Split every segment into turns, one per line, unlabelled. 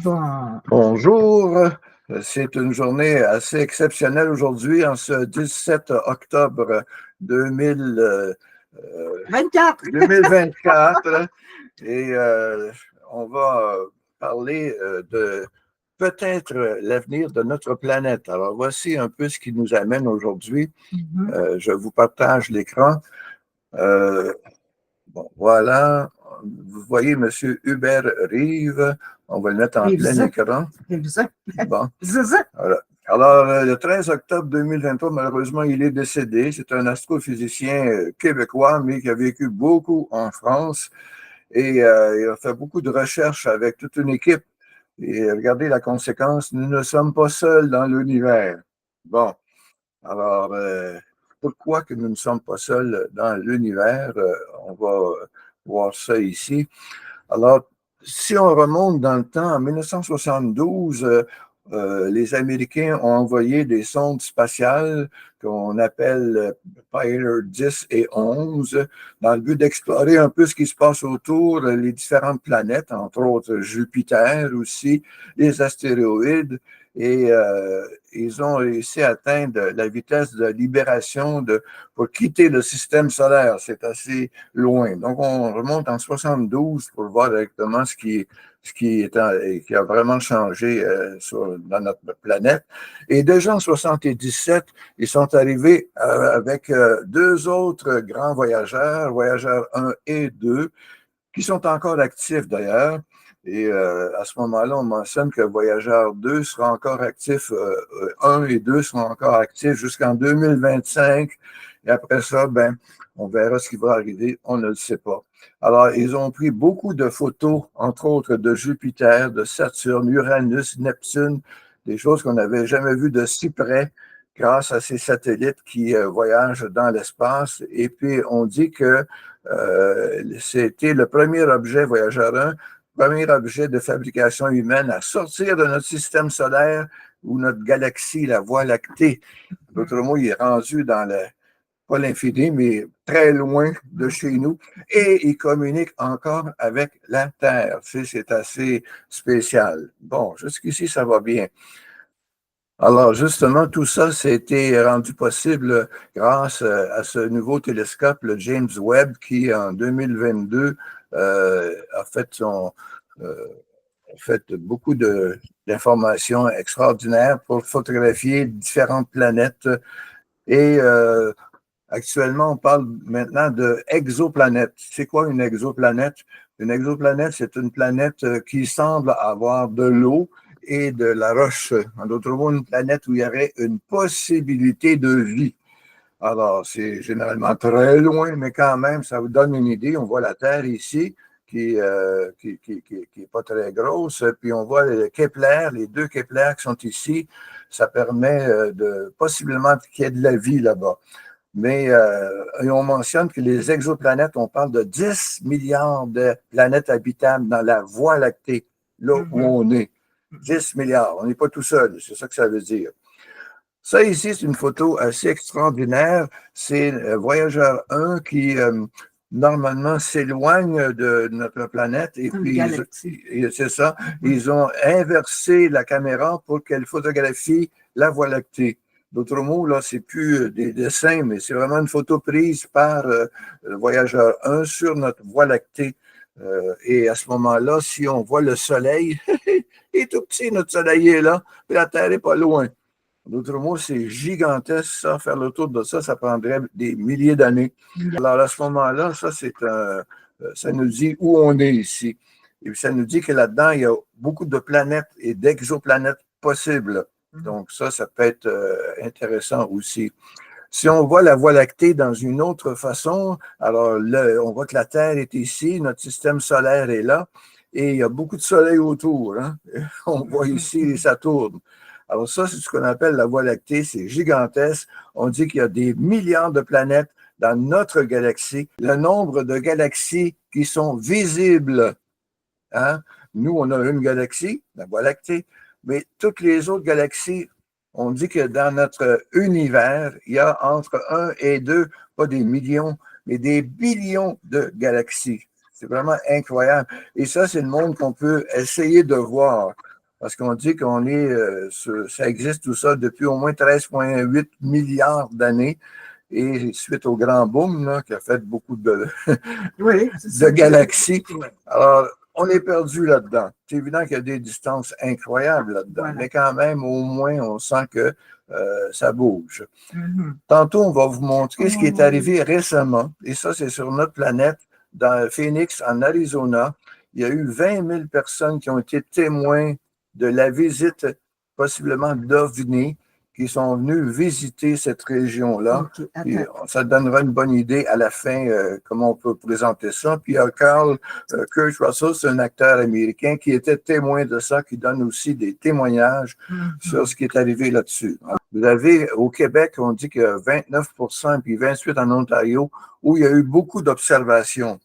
Bon.
Bonjour, c'est une journée assez exceptionnelle aujourd'hui, en ce 17 octobre
24.
2024. Et on va parler de peut-être l'avenir de notre planète. Alors, voici un peu ce qui nous amène aujourd'hui. Je vous partage l'écran. Euh, Bon, voilà. Vous voyez M. Hubert Rive. On va le mettre en plein écran. Bon. Voilà. Alors, le 13 octobre 2023, malheureusement, il est décédé. C'est un astrophysicien québécois, mais qui a vécu beaucoup en France. Et il a fait beaucoup de recherches avec toute une équipe. Et regardez la conséquence, nous ne sommes pas seuls dans l'univers. Bon. Alors, pourquoi que nous ne sommes pas seuls dans l'univers? On va voir ça ici. Alors, si on remonte dans le temps, en 1972, les Américains ont envoyé des sondes spatiales qu'on appelle Pioneer 10 et 11 dans le but d'explorer un peu ce qui se passe autour, les différentes planètes, entre autres Jupiter aussi, les astéroïdes. Et ils ont réussi à atteindre la vitesse de libération pour quitter le système solaire. C'est assez loin. Donc, on remonte en 72 pour voir directement qui a vraiment changé dans notre planète. Et déjà en 77, ils sont arrivés avec deux autres grands voyageurs, voyageurs 1 et 2, qui sont encore actifs d'ailleurs. Et à ce moment-là, on mentionne que Voyageur 2 sera encore actif, 1 et 2 seront encore actifs jusqu'en 2025. Et après ça, ben, on verra ce qui va arriver, on ne le sait pas. Alors, ils ont pris beaucoup de photos, entre autres de Jupiter, de Saturne, Uranus, Neptune, des choses qu'on n'avait jamais vues de si près grâce à ces satellites qui voyagent dans l'espace. Et puis, on dit que c'était le premier objet Voyageur 1, premier objet de fabrication humaine à sortir de notre système solaire ou notre galaxie, la Voie lactée. D'autres mots, il est rendu dans pas l'infini, mais très loin de chez nous, et il communique encore avec la Terre. C'est assez spécial. Bon, jusqu'ici, ça va bien. Alors, justement, tout ça, été rendu possible grâce à ce nouveau télescope, le James Webb, qui, en 2022, a fait beaucoup d'informations extraordinaires pour photographier différentes planètes. Et actuellement, on parle maintenant de exoplanète. C'est quoi une exoplanète? Une exoplanète, c'est une planète qui semble avoir de l'eau et de la roche. En d'autres mots, une planète où il y aurait une possibilité de vie. Alors, c'est généralement très loin, mais quand même, ça vous donne une idée. On voit la Terre ici, qui est pas très grosse, puis on voit les Kepler, les deux Kepler qui sont ici. Ça permet de possiblement qu'il y ait de la vie là-bas. Mais on mentionne que les exoplanètes, on parle de 10 milliards de planètes habitables dans la Voie lactée, là où on est. 10 milliards. On n'est pas tout seul, c'est ça que ça veut dire. Ça ici, c'est une photo assez extraordinaire. C'est Voyageur 1 qui, normalement, s'éloigne de notre planète. Et puis, c'est ça, ils ont inversé la caméra pour qu'elle photographie la Voie lactée. D'autres mots, là, c'est plus des dessins, mais c'est vraiment une photo prise par le Voyageur 1 sur notre Voie lactée. Et à ce moment-là, si on voit le Soleil, il est tout petit, notre Soleil est là, puis la Terre n'est pas loin. D'autres mots, c'est gigantesque, ça. Faire le tour de ça, ça prendrait des milliers d'années. Alors, à ce moment-là, ça nous dit où on est ici. Et puis, ça nous dit que là-dedans, il y a beaucoup de planètes et d'exoplanètes possibles. Donc, ça peut être intéressant aussi. Si on voit la Voie lactée dans une autre façon, alors on voit que la Terre est ici, notre système solaire est là, et il y a beaucoup de soleil autour. Hein? On voit ici Saturne. Alors ça, c'est ce qu'on appelle la Voie lactée, c'est gigantesque. On dit qu'il y a des milliards de planètes dans notre galaxie. Le nombre de galaxies qui sont visibles, hein? Nous, on a une galaxie, la Voie lactée, mais toutes les autres galaxies, on dit que dans notre univers, il y a entre 1 et 2, pas des millions, mais des billions de galaxies. C'est vraiment incroyable. Et ça, c'est le monde qu'on peut essayer de voir. parce qu'on dit qu'on est, ça existe tout ça depuis au moins 13,8 milliards d'années. Et suite au grand boom là, qui a fait beaucoup de,
Oui,
de galaxies, alors on est perdu là-dedans. C'est évident qu'il y a des distances incroyables là-dedans,
Voilà.
mais quand même, au moins, on sent que ça bouge.
Mhm.
Tantôt, on va vous montrer ce qui est arrivé récemment, et ça, c'est sur notre planète, dans Phoenix, en Arizona. Il y a eu 20 000 personnes qui ont été témoins de la visite, possiblement d'OVNI, qui sont venus visiter cette région-là.
OK,
Puis,
attends.
ça donnera une bonne idée à la fin comment on peut présenter ça. Puis il y a Carl Kurt Russell, c'est un acteur américain qui était témoin de ça, qui donne aussi des témoignages sur ce qui est arrivé là-dessus. Vous avez au Québec, on dit que 29% puis 28% en Ontario, où il y a eu beaucoup d'observations.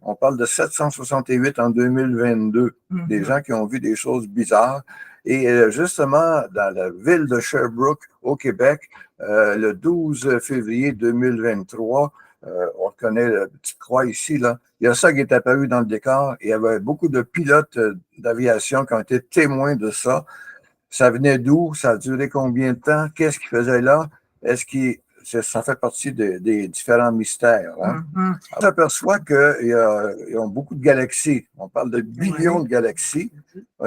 On parle de 768 en 2022, des gens qui ont vu des choses bizarres. Et justement, dans la ville de Sherbrooke, au Québec, le 12 février 2023, on reconnaît la petite croix ici, là. Il y a ça qui est apparu dans le décor. Il y avait beaucoup de pilotes d'aviation qui ont été témoins de ça. Ça venait d'où? Ça a duré combien de temps? Qu'est-ce qu'ils faisaient là? Est-ce qu'ils ça fait partie des différents mystères. Hein? On s'aperçoit qu'ils ont beaucoup de galaxies. On parle de billions de galaxies.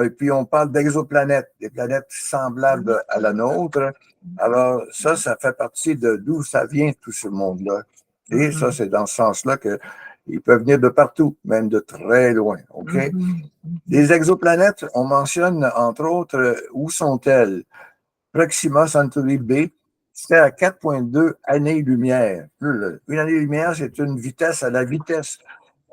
Et puis, on parle d'exoplanètes, des planètes semblables à la nôtre. Alors, ça fait partie de d'où ça vient, tout ce monde-là. Et ça, c'est dans ce sens-là qu'ils peuvent venir de partout, même de très loin. OK? Les exoplanètes, on mentionne, entre autres, où sont-elles? Proxima Centauri B, c'est à 4,2 années-lumière. Une année-lumière, c'est une vitesse à la vitesse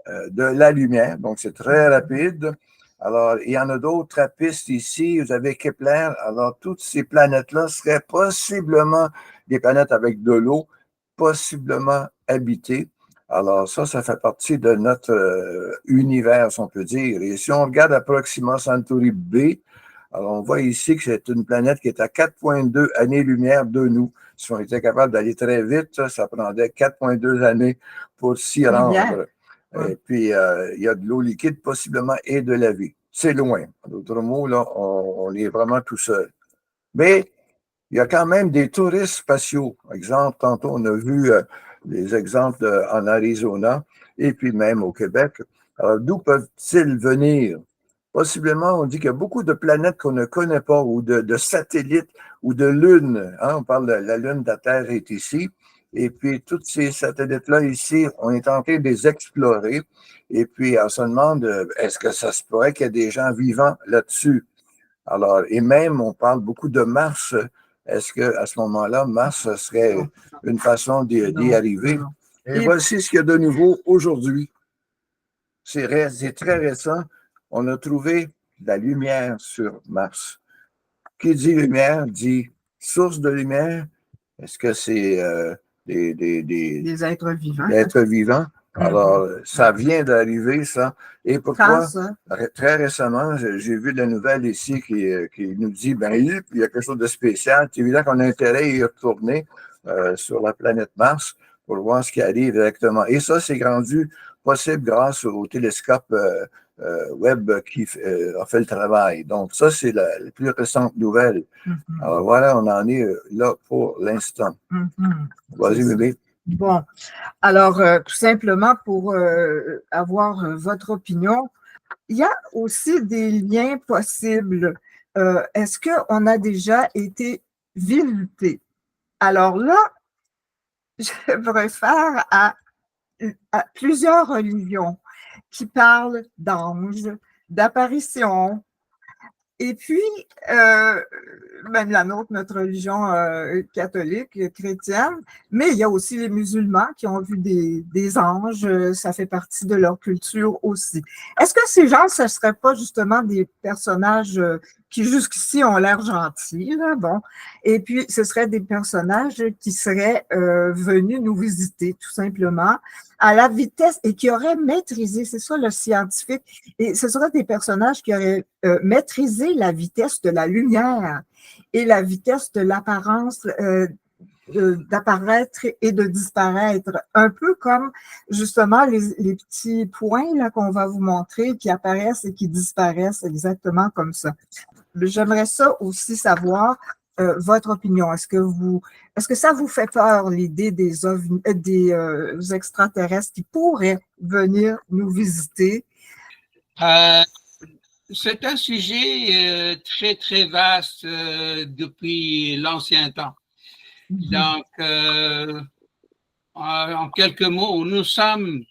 de la lumière, donc c'est très rapide. Alors, il y en a d'autres trapistes ici. Vous avez Kepler. Alors, toutes ces planètes-là seraient possiblement des planètes avec de l'eau, possiblement habitées. Alors, ça fait partie de notre univers, si on peut dire. Et si on regarde à Proxima Centauri B, alors, on voit ici que c'est une planète qui est à 4,2 années-lumière de nous. Si on était capable d'aller très vite, ça prendrait 4,2 années pour s'y rendre. Et puis, il y a de l'eau liquide possiblement et de la vie. C'est loin. En d'autres mots, là, on est vraiment tout seul. Mais il y a quand même des touristes spatiaux. Par exemple, tantôt, on a vu les exemples en Arizona et puis même au Québec. Alors, d'où peuvent-ils venir? Possiblement, on dit qu'il y a beaucoup de planètes qu'on ne connaît pas ou de satellites ou de lunes. Hein? On parle de la Lune, de la Terre est ici. Et puis, tous ces satellites-là ici, on est en train de les explorer. Et puis, on se demande, est-ce que ça se pourrait qu'il y ait des gens vivants là-dessus? Alors, et même, on parle beaucoup de Mars. Est-ce qu'à ce moment-là, Mars serait une façon d'y arriver? Et voici ce qu'il y a de nouveau aujourd'hui. C'est très récent. On a trouvé de la lumière sur Mars. Qui dit lumière dit source de lumière. Est-ce que c'est
des êtres vivants?
Êtres vivants? Alors, ça vient d'arriver, ça. Et pourquoi?
Ça?
Très récemment, j'ai vu la nouvelle ici qui nous dit, ben, il y a quelque chose de spécial. C'est évident qu'on a intérêt à y retourner sur la planète Mars pour voir ce qui arrive directement. Et ça, c'est rendu possible grâce au télescope Webb qui a fait le travail. Donc, ça, c'est la plus récente nouvelle. Alors, voilà, on en est là pour l'instant. Vas-y, bébé.
Bon, alors, tout simplement pour avoir votre opinion, il y a aussi des liens possibles. Est-ce qu'on a déjà été visité? Alors là, je me réfère à plusieurs religions qui parlent d'anges, d'apparitions. Et puis, même la nôtre, notre religion catholique, chrétienne, mais il y a aussi les musulmans qui ont vu des anges, ça fait partie de leur culture aussi. Est-ce que ces gens, ce ne seraient pas justement des personnages qui jusqu'ici ont l'air gentils, là, bon, et puis ce seraient des personnages qui seraient venus nous visiter tout simplement à la vitesse et qui auraient maîtrisé, c'est ça le scientifique, et ce seraient des personnages qui auraient maîtrisé la vitesse de la lumière et la vitesse de l'apparence d'apparaître et de disparaître, un peu comme justement les petits points là qu'on va vous montrer qui apparaissent et qui disparaissent exactement comme ça. J'aimerais ça aussi savoir votre opinion. Est-ce que ça vous fait peur l'idée des extraterrestres qui pourraient venir nous visiter?
C'est un sujet très, très vaste depuis l'ancien temps. Donc, en quelques mots, nous sommes,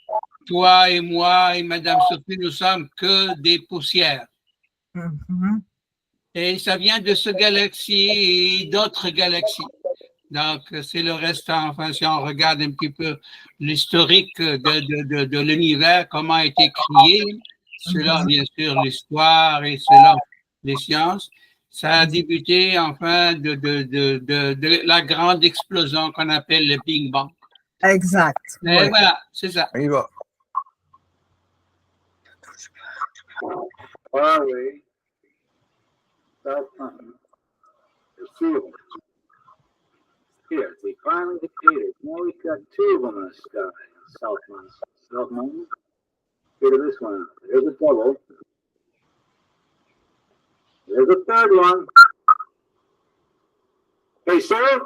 toi et moi et Madame Sophie, nous sommes que des poussières. Et ça vient de ce galaxie et d'autres galaxies. Donc, c'est le restant, enfin, si on regarde un petit peu l'historique de l'univers, comment a été créé, selon bien sûr l'histoire et selon les sciences, ça a débuté enfin de la grande explosion qu'on appelle le Big Bang.
Exact.
Et ouais. Voilà, c'est ça.
On y va.
Huawei, South Mountain, there's two of them. Here, we finally get it. Now we've got two of them in the sky. South Mountain. South Mountain. Look at this one. There's a double. There's a third one. Hey, sir.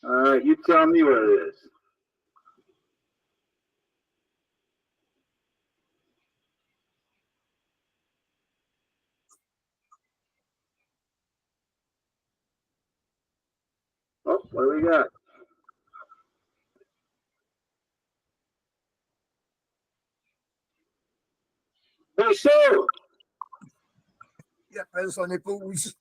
All right, you tell me where it is. Oh, what do we got? Hey, sir.
Il appelle son épouse.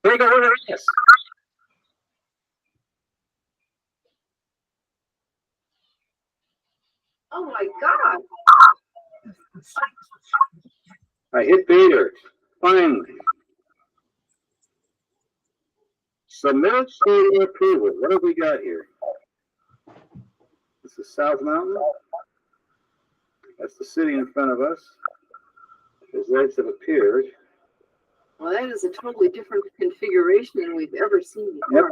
Take a look at this.
Oh my God.
I hit Vader. Finally. Submit for approval. What have we got here? This is South Mountain. That's the city in front of us. Those lights have appeared.
Well, that is a totally different configuration than we've ever seen before.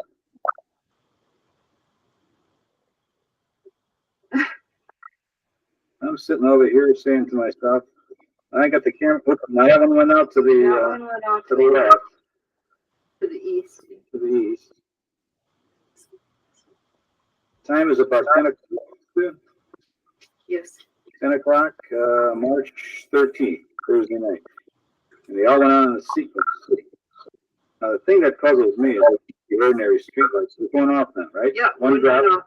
Yep. I'm sitting over here saying to myself, I got the camera. My other one went out to the
left.
To the
east.
To the east. Time is about 10 o'clock.
Yes.
10 o'clock, March 13th, Thursday night. And they all went on in the sequence. Now, the thing that puzzles me is the ordinary streetlights. They're going off then, right?
Yeah.
One drop.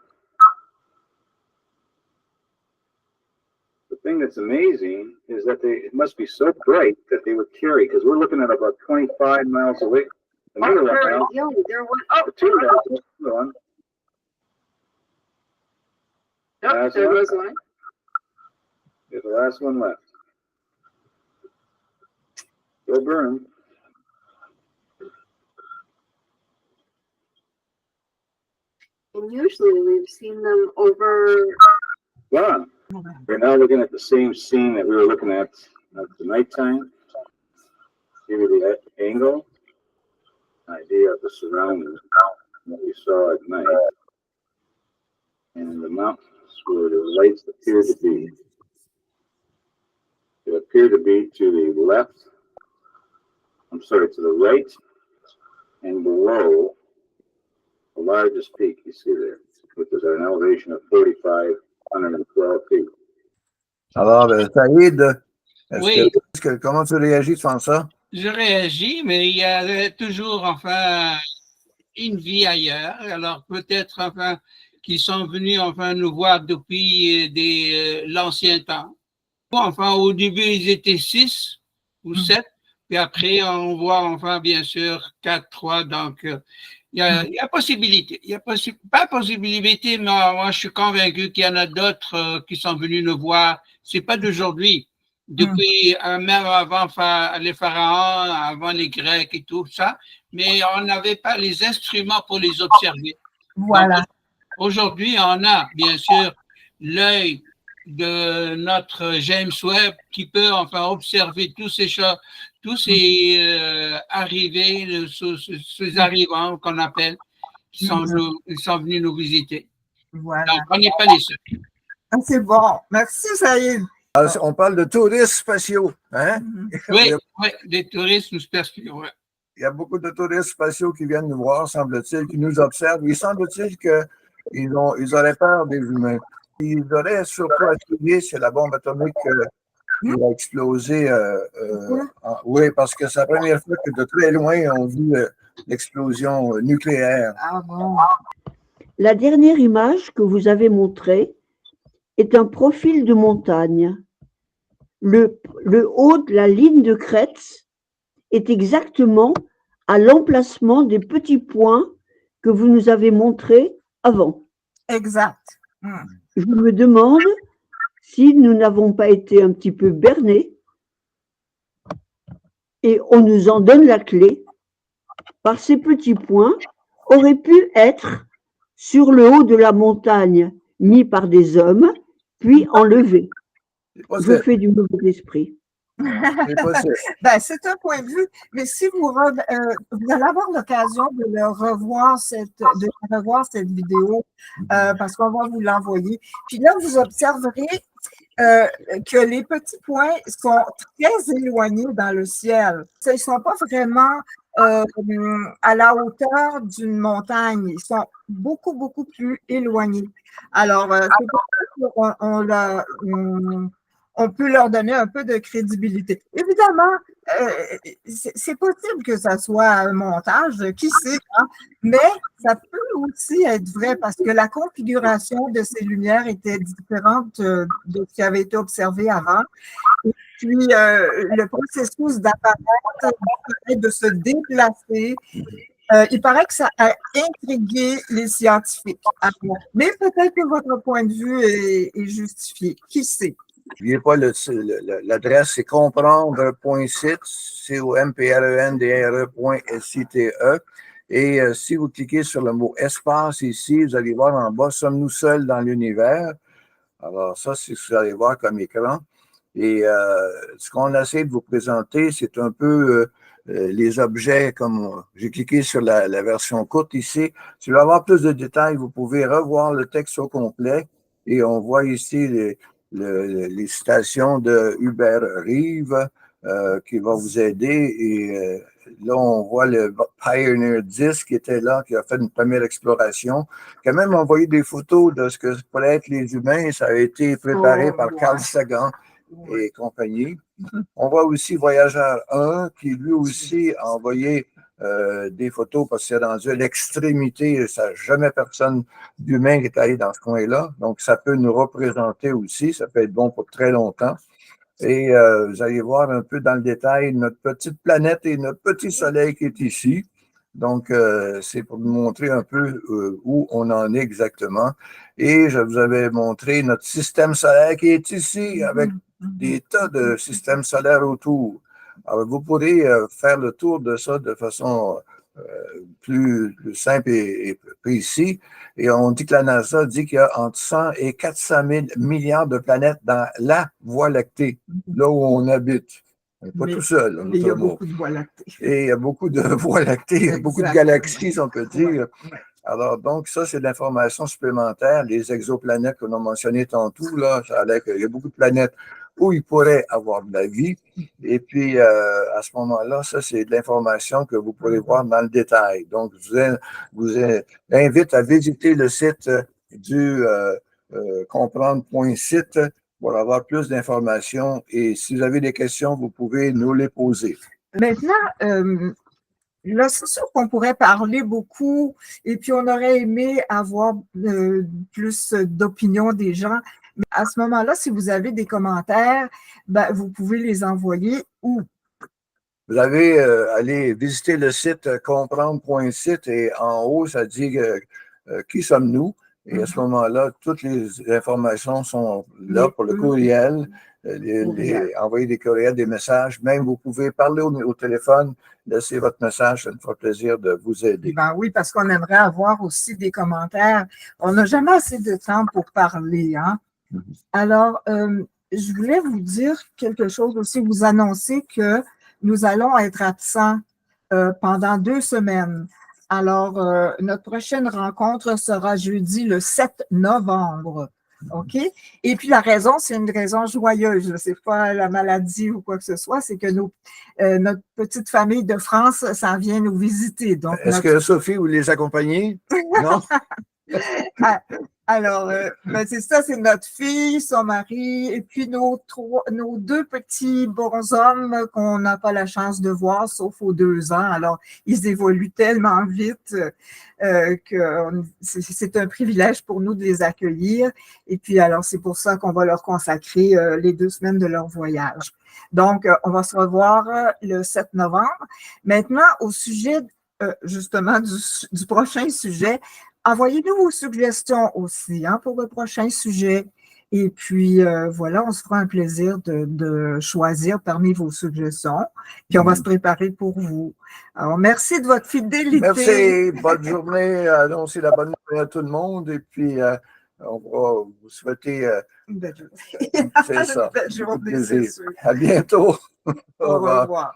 The thing that's amazing is that it must be so bright that they would carry, because we're looking at about 25 miles away. Another one now.
There one. Oh,
The two guys, another one.
Nope, there was one.
There's the last one left. Go burn.
And usually we've seen them over.
Gone. We're now looking at the same scene that we were looking at the nighttime. Give you the angle, idea of the surroundings, what we saw at night, and the mountains where the lights appear to be. They appear to be to the left. I'm sorry, to the right and below the largest peak you see there, which is at an elevation of 4,512 feet.
Alors, Saïd,
Oui.
Comment tu réagis devant ça?
Je réagis, mais il y a toujours, enfin, une vie ailleurs. Alors, peut-être, enfin, qu'ils sont venus, enfin, nous voir depuis l'ancien temps. Enfin, au début, ils étaient 6 ou 7. Puis après, on voit, enfin, bien sûr, 4, 3. Donc, il y a possibilité. Il y a pas possibilité, mais moi, je suis convaincu qu'il y en a d'autres qui sont venus nous voir. C'est pas d'aujourd'hui. Depuis, même avant les pharaons, avant les Grecs et tout ça. Mais on n'avait pas les instruments pour les observer.
Voilà.
Aujourd'hui, on a bien sûr l'œil de notre James Webb qui peut enfin observer tous ces choses, tous ces arrivés, ces arrivants qu'on appelle, qui sont venus nous visiter.
Voilà.
Donc, on n'est pas les seuls.
Ah, c'est bon. Merci, Saïd.
On parle de touristes spatiaux. Hein?
Oui, oui, des touristes spatiaux. Ouais.
Il y a beaucoup de touristes spatiaux qui viennent nous voir, semble-t-il, qui nous observent. Il semble-t-il qu'ils auraient peur des humains. Ils auraient surtout attiré, c'est la bombe atomique qui a explosé. Oui, parce que c'est la première fois que de très loin, on vit l'explosion nucléaire.
Ah bon.
La dernière image que vous avez montrée est un profil de montagne. Le haut de la ligne de crête est exactement à l'emplacement des petits points que vous nous avez montrés avant.
Exact.
Je me demande si nous n'avons pas été un petit peu bernés et on nous en donne la clé, par ces petits points auraient pu être sur le haut de la montagne mis par des hommes, puis enlevés. Je fais du mauvais esprit.
Ben, c'est un point de vue, mais si vous allez avoir l'occasion de revoir cette vidéo, parce qu'on va vous l'envoyer. Puis là, vous observerez que les petits points sont très éloignés dans le ciel. Ils ne sont pas vraiment à la hauteur d'une montagne. Ils sont beaucoup, beaucoup plus éloignés. Alors, c'est pour ça qu'on peut leur donner un peu de crédibilité. Évidemment, c'est possible que ça soit un montage, qui sait, hein? Mais ça peut aussi être vrai parce que la configuration de ces lumières était différente de ce qui avait été observé avant. Et puis, le processus d'apparaître, de se déplacer, il paraît que ça a intrigué les scientifiques. Mais peut-être que votre point de vue est justifié. Qui sait?
N'oubliez pas l'adresse, c'est comprendre.site, comprendre.site. Et si vous cliquez sur le mot espace ici, vous allez voir en bas, sommes-nous seuls dans l'univers? Alors ça, c'est ce que vous allez voir comme écran. Et ce qu'on essaie de vous présenter, c'est un peu les objets, comme j'ai cliqué sur la version courte ici. Si vous voulez avoir plus de détails, vous pouvez revoir le texte au complet. Et on voit ici les citations de Hubert Reeve qui va vous aider. Et là, on voit le Pioneer 10 qui était là, qui a fait une première exploration, qui a même envoyé des photos de ce que pourraient être les humains. Ça a été préparé par Carl Sagan et compagnie. On voit aussi Voyageur 1 qui lui aussi a envoyé des photos parce que c'est rendu à l'extrémité. Ça n'a jamais personne d'humain qui est allé dans ce coin-là. Donc, ça peut nous représenter aussi. Ça peut être bon pour très longtemps. Et vous allez voir un peu dans le détail notre petite planète et notre petit soleil qui est ici. Donc, c'est pour vous montrer un peu où on en est exactement. Et je vous avais montré notre système solaire qui est ici avec des tas de systèmes solaires autour. Alors, vous pourrez faire le tour de ça de façon plus simple et précis. Et on dit que la NASA dit qu'il y a entre 100 et 400 000 milliards de planètes dans la Voie lactée, là où on habite. On n'est pas tout seul.
Il y a beaucoup de Voies lactées.
Et il y a beaucoup de Voies lactées, beaucoup de galaxies, si on peut dire. Alors, donc, ça, c'est de l'information supplémentaire. Les exoplanètes qu'on a mentionnées tantôt, là, ça a l'air qu'il y a beaucoup de planètes où il pourrait avoir de la vie. Et puis, à ce moment-là, ça, c'est de l'information que vous pourrez voir dans le détail. Donc, je vous invite à visiter le site du comprendre.site pour avoir plus d'informations. Et si vous avez des questions, vous pouvez nous les poser.
Maintenant, là, c'est sûr qu'on pourrait parler beaucoup et puis on aurait aimé avoir plus d'opinions des gens. Mais à ce moment-là, si vous avez des commentaires, ben, vous pouvez les envoyer où?
Vous avez allé visiter le site comprendre.site et en haut, ça dit qui sommes-nous? Et à ce moment-là, toutes les informations sont là pour le courriel. envoyer des courriels, des messages. Même, vous pouvez parler au téléphone, laisser votre message. Ça nous fera plaisir de vous aider.
Ben oui, parce qu'on aimerait avoir aussi des commentaires. On n'a jamais assez de temps pour parler, hein? Alors, je voulais vous dire quelque chose aussi, vous annoncer que nous allons être absents pendant 2 semaines. Alors, notre prochaine rencontre sera jeudi le 7 novembre. OK? Et puis, la raison, c'est une raison joyeuse. Ce n'est pas la maladie ou quoi que ce soit, c'est que notre petite famille de France s'en vient nous visiter. Donc,
est-ce que Sophie, vous les accompagnez? Non?
Alors, ben c'est ça, c'est notre fille, son mari, et puis nos 2 petits bonshommes qu'on n'a pas la chance de voir, sauf aux 2 ans. Alors, ils évoluent tellement vite que c'est un privilège pour nous de les accueillir. Et puis, alors, c'est pour ça qu'on va leur consacrer les 2 semaines de leur voyage. Donc, on va se revoir le 7 novembre. Maintenant, au sujet justement du prochain sujet, envoyez-nous vos suggestions aussi pour le prochain sujet. Et puis, voilà, on se fera un plaisir de choisir parmi vos suggestions. Puis, on va se préparer pour vous. Alors, merci de votre fidélité.
Merci. Bonne journée. Annoncez la bonne nouvelle à tout le monde. Et puis, on va vous souhaiter
Une belle journée.
c'est ça.
Une belle journée, c'est sûr.
À bientôt.
Au revoir.